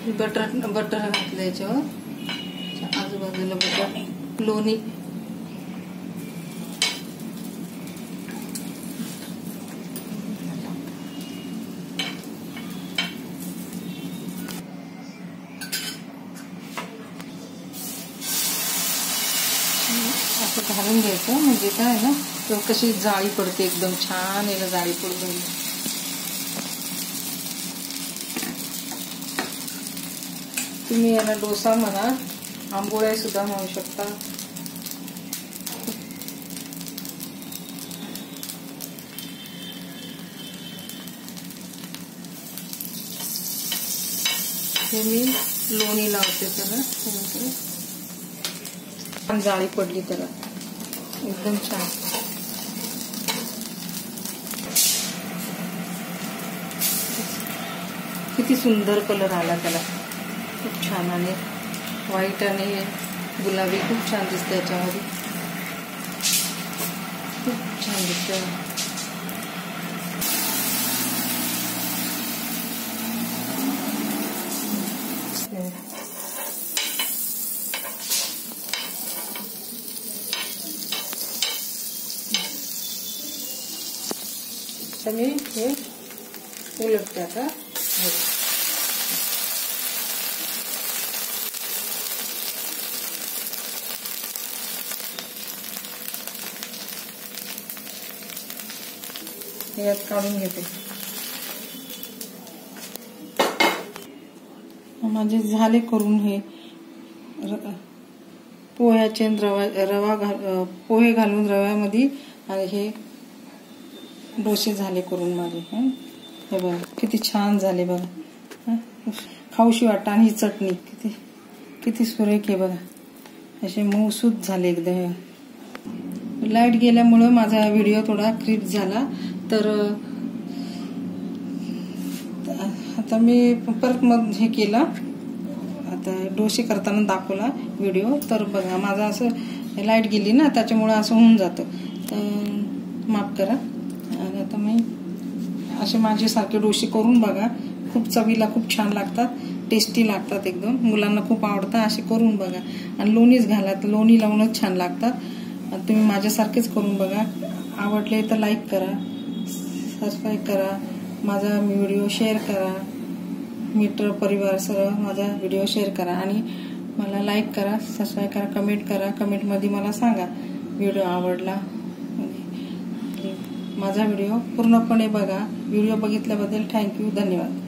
Butter घातलं याच्यावर, आजूबाजूला बटर, लोणी, असं घालून घ्यायचं. म्हणजे काय ना, तर कशी जाळी पडते, एकदम छान याला जाळी पडून राहील. तुम्ही याला डोसा म्हणा, आंबोळ्या सुद्धा म्हणू शकता. हे मी लोणी लावते त्याला, छान जाळी पडली त्याला, एकदम छान. किती सुंदर कलर आला त्याला, खूप छान. आणि व्हाईट आणि गुलाबी खूप छान दिसते याच्यामध्ये, खूप छान दिसते. मी हे उलटते आता. यात काढून घेते. माझे झाले करून हे पोह्याचे पोहे घालून रव्यामध्ये, आणि हे डोसे झाले करून माझे. हे बघा किती छान झाले बघा, खाऊशी वाटतं. आणि ही चटणी किती सुरेख आहे बघा, असे मऊसूत झाले एकदम. लाईट गेल्यामुळं माझा व्हिडिओ थोडा क्रिप झाला, तर आता मी परत मग हे केलं, आता डोसे करताना दाखवला व्हिडिओ. तर बघा माझा असं लाईट गेली ना, त्याच्यामुळं असं होऊन जातं, तर माफ करा. आणि आता मी असे माझ्यासारखे डोसे करून बघा, खूप चवीला खूप छान लागतात, टेस्टी लागतात एकदम. मुलांना खूप आवडतात, असे करून बघा. आणि लोणीच घाला, तर लोणी लावूनच छान लागतात. तुम्ही माझ्यासारखेच करून बघा. आवडले तर लाईक करा, सबस्क्राईब करा, माझा व्हिडिओ शेअर करा, मित्र परिवार सर्व माझा व्हिडिओ शेअर करा. आणि मला लाईक करा, सबस्क्राईब करा, कमेंट करा. कमेंटमध्ये मला सांगा व्हिडिओ आवडला. माझा व्हिडिओ पूर्णपणे बघा. व्हिडिओ बघितल्याबद्दल थँक्यू, धन्यवाद.